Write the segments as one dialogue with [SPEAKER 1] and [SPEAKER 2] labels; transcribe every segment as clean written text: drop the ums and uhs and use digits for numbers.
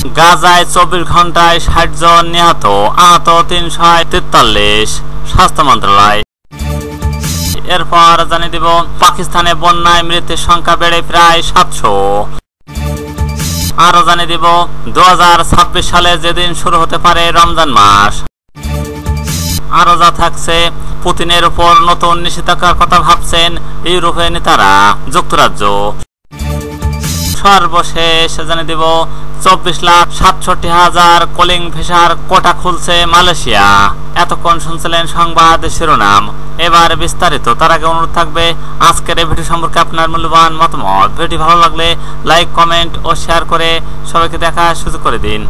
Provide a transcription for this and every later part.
[SPEAKER 1] গাজায় 24 ঘন্টায় 60 জন নিহত, আহত 343। স্বাস্থ্য মন্ত্রণালয়। এরপর জানিয়ে দিব পাকিস্তানে বন্যায় মৃতের সংখ্যা বেড়ে প্রায় 700। আরো জানিয়ে দিব 2026 সালে যেদিন শুরু হতে পারে রমজান মাস। আরো যা থাকছে, পুতিনের উপর নতুন নিষেধাজ্ঞার কথা ভাবছেন ইউরোপীয় নেতারা, যুক্তরাজ্য। সর্বশেষ জানিয়ে দিব 24,67,000 কলিং ভিসার কোটা খুলছে মালয়েশিয়া। এতক্ষণ শুনছিলেন সংবাদ শিরোনাম, এবার বিস্তারিত। তার আগে অনুরোধ থাকবে আজকের এই ভিডিও সম্পর্কে আপনার মূল্যবান মতামত। ভিডিও ভালো লাগলে লাইক, কমেন্ট ও শেয়ার করে সবাইকে দেখার সুযোগ করে দিন।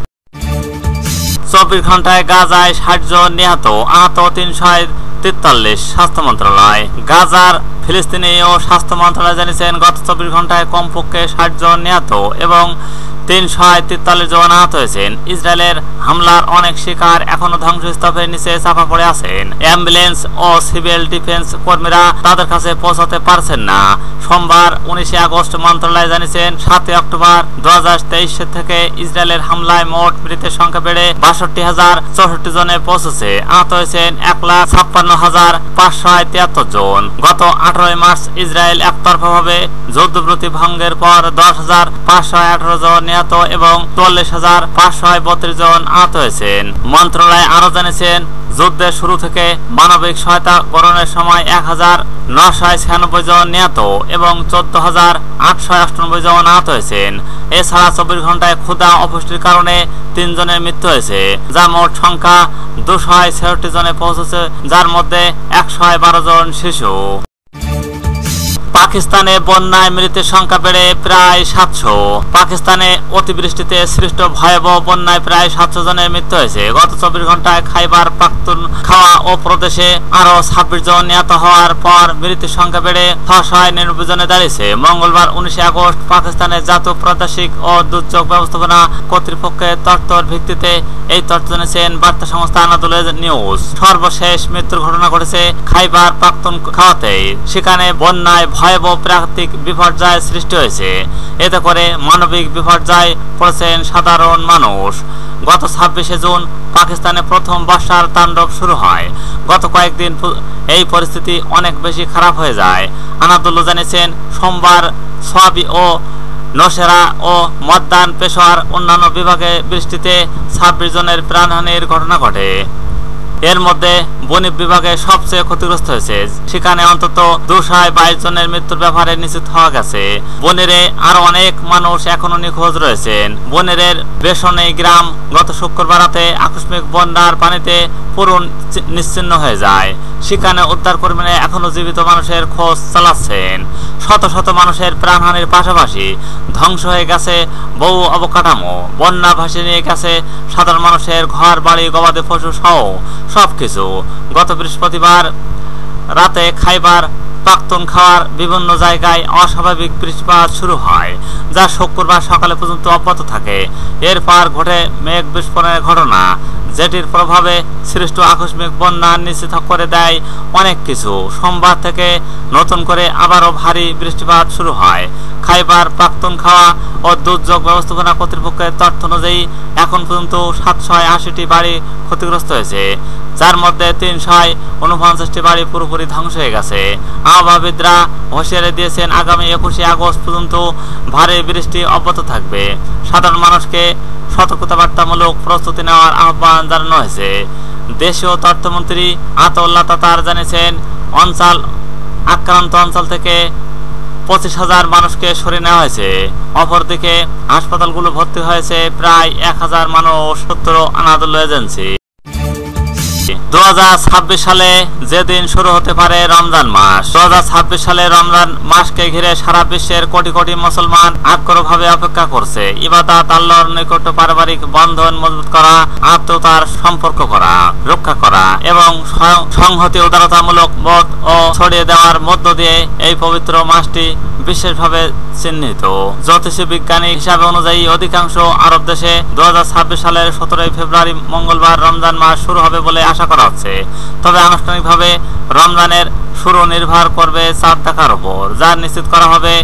[SPEAKER 1] 24 ঘন্টায় গাজায় 60 জন নিহত, আহত 343। স্বাস্থ্য মন্ত্রণালয়। গাজার ফিলিস্তিনীয় স্বাস্থ্য মন্ত্রণালয় জানিয়েছেন গত 24 ঘন্টায় কমপক্ষে 60 জন নিহত এবং 343 জন আহত হয়েছেন। ইসরায়েলের হামলার অনেক শিকার এখনো ধ্বংসস্তূপের নিচে চাপা পড়ে আছেন। অ্যাম্বুলেন্স ও সিভিল ডিফেন্স কর্মীরা তাদের কাছে পৌঁছাতে পারছেন না। সোমবার 19 আগস্ট মন্ত্রণালয় জানিয়েছেন 7 অক্টোবর 2023 থেকে ইসরায়েলের হামলায় মোট মৃতের সংখ্যা বেড়ে 62,064 জনে পৌঁছেছে। আহত হয়েছেন 1,56,573 জন। গত 18 মার্চ ইসরায়েল একতরফাভাবে যুদ্ধবিরতি ভঙ্গের পর 10,518 জন নিহত এবং 44,532 জন আহত হয়েছেন। মন্ত্রণালয় আরো জানিয়েছেন যুদ্ধের শুরু থেকে মানবিক সহায়তা গ্রহণের সময় 1,996 জন নিহত এবং 14,898 জন আহত হয়েছেন। এছাড়া 24 ঘন্টায় ক্ষুধা ও অপুষ্টির কারণে 3 জনের মৃত্যু হয়েছে, যা মোট সংখ্যা 266 জনে পৌঁছেছে, যার মধ্যে 112 জন শিশু। পাকিস্তানে বন্যায় মৃতের সংখ্যা বেড়ে প্রায় 700। পাকিস্তানে অতিবৃষ্টিতে সৃষ্ট ভয়াবহ বন্যায় প্রায় 700 জনের মৃত্যু হয়েছে। গত 24 ঘন্টায় খাইবার পাখতুনখাওয়া ও প্রদেশে আরো 26 জন নিহত হওয়ার পর মৃতের সংখ্যা বেড়ে 699 জনে দাঁড়িয়েছে। মঙ্গলবার 19 আগস্ট পাকিস্তানের জাতীয় প্রাদেশিক ও দুর্যোগ ব্যবস্থাপনা কর্তৃপক্ষের তথ্যের ভিত্তিতে এই তথ্য জানিয়েছেন বার্তা সংস্থা আনাদোল নিউজ। সর্বশেষ মৃত্যুর ঘটনা ঘটেছে খাইবার পাখতুনখাওয়াতে। সেখানে বন্যায় ভয়াবহ প্রাকৃতিক বিপর্যয় সৃষ্টি হয়েছে। এতে করে মানবিক বিপর্যয় পড়েছেন সাধারণ মানুষ। গত 26 জুন পাকিস্তানে প্রথম বর্ষার তাণ্ডব শুরু হয়। গত কয়েকদিন এই পরিস্থিতি অনেক বেশি খারাপ হয়ে যায়। আনাদোল জানিয়েছেন সোমবার সোয়াবি ও নৌশেরা ও মদ্দান পেশোয়ার অন্যান্য বিভাগে বৃষ্টিতে 26 জনের প্রাণহানির ঘটনা ঘটে। এর মধ্যে বণিক বিভাগে সবচেয়ে ক্ষতিগ্রস্ত হয়েছে। সেখানে অন্তত 222 জনের মৃত্যুর ব্যাপারে নিশ্চিত হওয়া গেছে। বনেরে আরো অনেক মানুষ এখনো নিখোঁজ রয়েছেন। বনেরের বেসনে গ্রাম গত শুক্রবার রাতে আকস্মিক বন্যার পানিতে পুরো নিশ্চিহ্ন হয়ে যায়। সেখানে উদ্ধার কর্মীরা এখনো জীবিত মানুষের খোঁজ চালাচ্ছেন। শত শত মানুষের প্রাণহানির পাশাপাশি ধ্বংস হয়ে গেছে বহু অবকাঠামো। বন্যা ভাসিয়ে নিয়ে গেছে সাধারণ মানুষের ঘর বাড়ি, গবাদি পশু সহ সবকিছু। গত বৃহস্পতিবার রাতে খাইবার পাখতুনখাওয়ার বিভিন্ন জায়গায় অস্বাভাবিক বৃষ্টিপাত শুরু হয়, যা শুক্রবার সকালে পর্যন্ত অব্যাহত থাকে। এরপর ঘটে মেঘ বিস্ফোরণের ঘটনা, যেটির প্রভাবে সৃষ্ট আকস্মিক বন্যা নিশ্চিত করে দেয় অনেক কিছু। সোমবার থেকে নতুন করে আবারও ভারী বৃষ্টিপাত শুরু হয়। খাইবার পাখতুনখাওয়া ও দুর্যোগ ব্যবস্থাপনা কর্তৃপক্ষের তথ্য অনুযায়ী এখন পর্যন্ত 780টি বাড়ি ক্ষতিগ্রস্ত হয়েছে, যার মধ্যে 349টি বাড়ি পুরোপুরি ধ্বংস হয়ে গেছে। আবহাওয়াবিদরা হুঁশিয়ারি দিয়েছেন আগামী 21 আগস্ট পর্যন্ত ভারী বৃষ্টি অব্যাহত থাকবে। সাধারণ মানুষকে সতর্কতাবার্তামূলক প্রস্তুতি নেওয়ার আহ্বান জানানো হয়েছে। দেশীয় তথ্যমন্ত্রী আতাউল্লাহ তাতার জানিয়েছেন আক্রান্ত অঞ্চল থেকে 25,000 মানুষকে সরিয়ে নেওয়া হয়েছে। অপরদিকে হাসপাতালগুলো ভর্তি হয়েছে প্রায় 1,000 মানুষ, সূত্র আনাদোল এজেন্সি। 2026 সালে যেদিন শুরু হতে পারে রমজান মাস। 2026 সালে রমজান মাসকে ঘিরে সারা বিশ্বের কোটি কোটি মুসলমান আগ্রহভাবে অপেক্ষা করছে। ইবাদত, আল্লাহর নৈকট্য, পারিবারিক বন্ধন মজবুত করা, আত্মীয়তার সম্পর্ক করা, রক্ষা করা এবং সংহতি উদারতামূলক বোধ ও ছড়িয়ে দেওয়ার মধ্য দিয়ে এই পবিত্র মাসটি বিশেষভাবে চিহ্নিত। জ্যোতিষী বিজ্ঞানী হিসাবে অনুযায়ী অধিকাংশ আরব দেশে 2026 সালের 17 ফেব্রুয়ারি মঙ্গলবার রমজান মাস শুরু হবে বলে আশা করা হচ্ছে। তবে আনুষ্ঠানিকভাবে রমজানের শুরু নির্ভর করবে চাঁদ দেখার উপর, যা নিশ্চিত করা হবে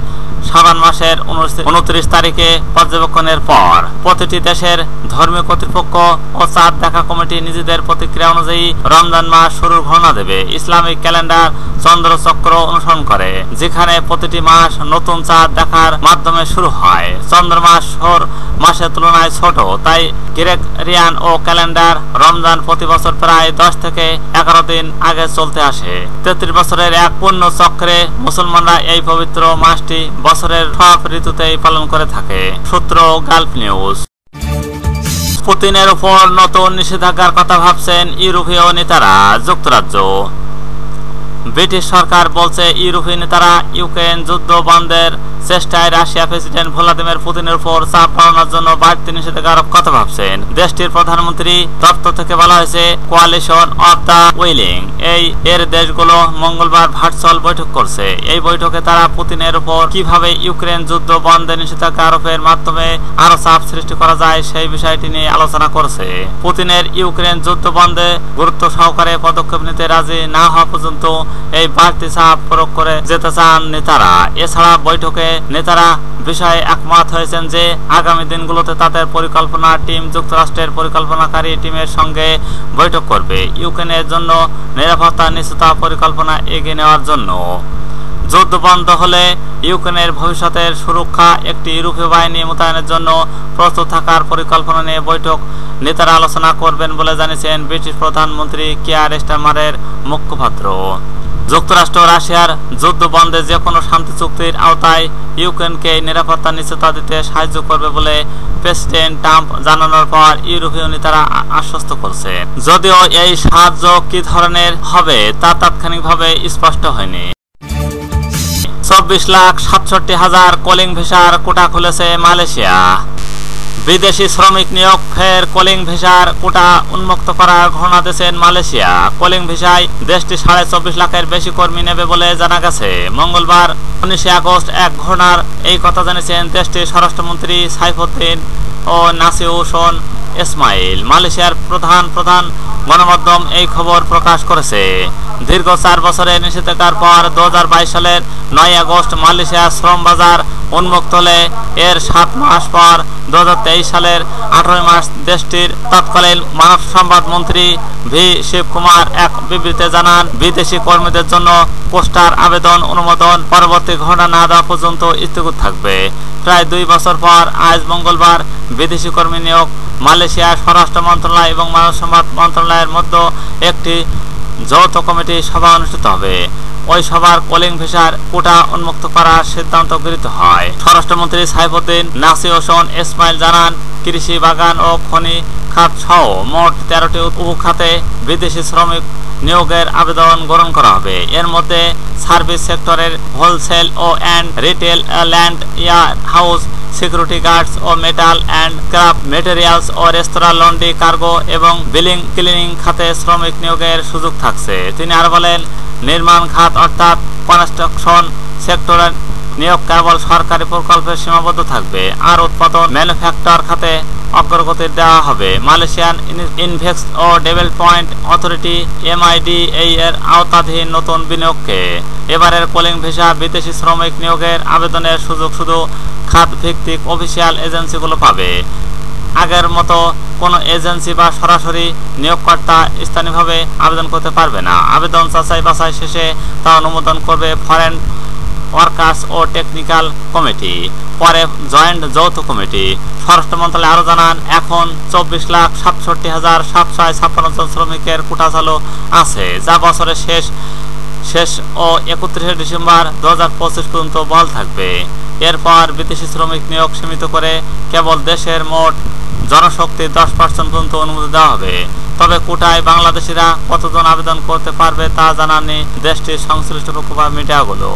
[SPEAKER 1] শাবান মাসের 29 তারিখে পর্যবেক্ষণের পর প্রতিটি দেশের ধর্মীয় কর্তৃপক্ষ ও চাঁদ দেখা কমিটি নিজেদের প্রতিক্রিয়া অনুযায়ী রমজান মাস শুরুর ঘোষণা দেবে। ইসলামিক ক্যালেন্ডার চন্দ্রচক্র অনুসরণ করে, যেখানে প্রতিটি মাস নতুন চাঁদ দেখার মাধ্যমে শুরু হয়। চন্দ্রমাস সৌর মাসের তুলনায় ছোট, তাই গ্রেগরিয়ান ও ক্যালেন্ডার রমজান প্রতি বছর প্রায় 10 থেকে 11 দিন আগে চলতে আসে। 33 বছরের এক পূর্ণ চক্রে মুসলমানরা এই পবিত্র মাসটি বছরের সব ঋতুতেই পালন করে থাকে। সূত্র গালফ নিউজ। পুতিনের উপর নতুন নিষেধাজ্ঞার কথা ভাবছেন ইউরোপীয় নেতারা। যুক্তরাজ্য। ব্রিটিশ সরকার বলছে ইউরোপীয় নেতারা ইউক্রেন যুদ্ধ বন্ধের চেষ্টায় রাশিয়া প্রেসিডেন্ট ভ্লাদিমির পুতিনের উপর চাপ বাড়ানোর জন্য বাড়তি নিষেধাজ্ঞার কথা ভাবছেন। দেশটির প্রধানমন্ত্রী দপ্তর থেকে বলা হয়েছে, কোয়ালিশন অফ দ্য উইলিং এর দেশগুলো মঙ্গলবার ভার্চুয়াল বৈঠক করছে। এই বৈঠকে তারা পুতিনের উপর কিভাবে ইউক্রেন যুদ্ধ বন্ধে নিষেধাজ্ঞা আরোপের মাধ্যমে আরো চাপ সৃষ্টি করা যায় সেই বিষয়টি নিয়ে আলোচনা করছে। পুতিনের ইউক্রেন যুদ্ধ বন্ধে গুরুত্ব সহকারে পদক্ষেপ নিতে রাজি না হওয়া পর্যন্ত এই বাড়তি চাপ প্রয়োগ করে যেতে চান নেতারা। এছাড়া বৈঠকে নেতারা বিষয়ে একমত হয়েছেন যে আগামী দিনগুলোতে তাদের পরিকল্পনা টিম যুক্তরাষ্ট্রের পরিকল্পনাকারী টিমের সঙ্গে বৈঠক করবে ইউক্রেনের জন্য নিরাপত্তা নিশ্চিত পরিকল্পনা এগিয়ে নেওয়ার জন্য। যুদ্ধ বন্ধ হলে ইউক্রেনের ভবিষ্যতের সুরক্ষা একটি ইউরোপীয় বাহিনী মোতায়েনের জন্য প্রস্তুত থাকার পরিকল্পনা নিয়ে বৈঠক নেতারা আলোচনা করবেন বলে জানিয়েছেন ব্রিটিশ প্রধানমন্ত্রী কিয়ার স্টারমারের মুখপাত্র। যুক্তরাষ্ট্র রাশিয়ার যুদ্ধ বন্ধে যে কোনো শান্তি চুক্তির আওতায় ইউক্রেনকে নিরাপত্তা নিশ্চয়তা দিতে সাহায্য করবে বলে প্রেসিডেন্ট ট্রাম্প জানানোর পর ইউরোপীয় নেতারা আশ্বস্ত করছে। যদিও এই সাহায্য কি ধরনের হবে তা তাৎক্ষণিকভাবে স্পষ্ট হয়নি। 24,67,000 কলিং ভিসার কোটা খুলেছে মালয়েশিয়া। বিদেশি শ্রমিক নিয়োগ ফের কলিং ভিসার কোটা উন্মুক্ত করার ঘোষণা দিয়েছেন মালয়েশিয়া। কলিং ভিসায় দেশটি 24.5 লাখের বেশি কর্মী নেবে বলে জানা গেছে। মঙ্গলবার 19 আগস্ট এক ঘোষণার এই কথা জানিয়েছেন দেশটির স্বরাষ্ট্রমন্ত্রী সাইফুদ্দিন ও নাসিউশন ইসমাইল। মালয়েশিয়ার প্রধান গণমাধ্যম এই খবর প্রকাশ করেছে। দীর্ঘ 4 বছরের নিষেধাজ্ঞার পর 2022 সালের 9 আগস্ট মালয়েশিয়ার শ্রম বাজার উন্মুক্ত হলে এর 7 মাস পর 2023 সালের 18 মার্চ দেশটির তৎকালীন মানব সম্পদ মন্ত্রী ভি শিবকুমার এক বিবৃতিতে জানান, বিদেশি কর্মীদের জন্য পোস্টার আবেদন অনুমোদন পরবর্তী ঘটনা না দেওয়া পর্যন্ত স্থগিত থাকবে। প্রায় 2 বছর পর আজ মঙ্গলবার বিদেশি কর্মী নিয়োগ মালয়েশিয়ার স্বরাষ্ট্র মন্ত্রণালয় এবং মানব সম্পদ মন্ত্রণালয়ের মধ্যে একটি যৌথ কমিটি সভা অনুষ্ঠিত হবে। ওই সভার কলিং ভিসার কোটা উন্মুক্ত করার সিদ্ধান্ত গৃহীত হয়। স্বরাষ্ট্রমন্ত্রী সাইফুদ্দিন নাসিউশন ইসমাইল জানান, কৃষি, বাগান ও খনি খাত সহ মোট 13টি উপখাতে বিদেশি শ্রমিক নিয়োগের আবেদন গ্রহণ করা হবে। এর মধ্যে সার্ভিস সেক্টরের হোলসেল ও and retail, land, air house, security guards ও মেটাল অ্যান্ড ক্রাফট মেটেরিয়ালস ও রেস্তোরাঁ, লন্ড্রি, কার্গো এবং বিলিং ক্লিনিং খাতে শ্রমিক নিয়োগের সুযোগ থাকছে। তিনি আরো বলেন, নির্মাণ খাত অর্থাৎ কনস্ট্রাকশন সেক্টরের নিয়োগ কেবল সরকারি প্রকল্পে সীমাবদ্ধ থাকবে, আর উৎপাদন ম্যানুফ্যাকচার খাতে অগ্রগতি দেওয়া হবে। মালয়েশিয়ান ইনভেস্ট ও ডেভেলপমেন্ট অথরিটি MIDA এর আওতাধীন নতুন বিনিয়োগকে এবারের কলিং ভিসা বিদেশি শ্রমিক নিয়োগের আবেদনের সুযোগ শুধু খাত ভিত্তিক অফিসিয়াল এজেন্সিগুলো পাবে। আগের মতো কোনো এজেন্সি বা সরাসরি নিয়োগকর্তা স্থানীয়ভাবে আবেদন করতে পারবে না। আবেদন যাচাই বাছাই শেষে তা অনুমোদন করবে ফরেন ওয়ার্কার্স ও টেকনিক্যাল কমিটি, পরে জয়েন্ট যৌথ কমিটি। স্বরাষ্ট্র মন্ত্রণালয় আরও জানান, এখন 24,67,756 জন শ্রমিকের কোটা চালু আছে, যা বছরের শেষ ও 31 ডিসেম্বর 2025 পর্যন্ত বহাল থাকবে। এরপর বিদেশি শ্রমিক নিয়োগ সীমিত করে কেবল দেশের মোট জনশক্তির 10% পর্যন্ত অনুমতি দেওয়া হবে। তবে কোটায় বাংলাদেশিরা কতজন আবেদন করতে পারবে তা জানাননি দেশটির সংশ্লিষ্ট পক্ষ বা মিডিয়াগুলো।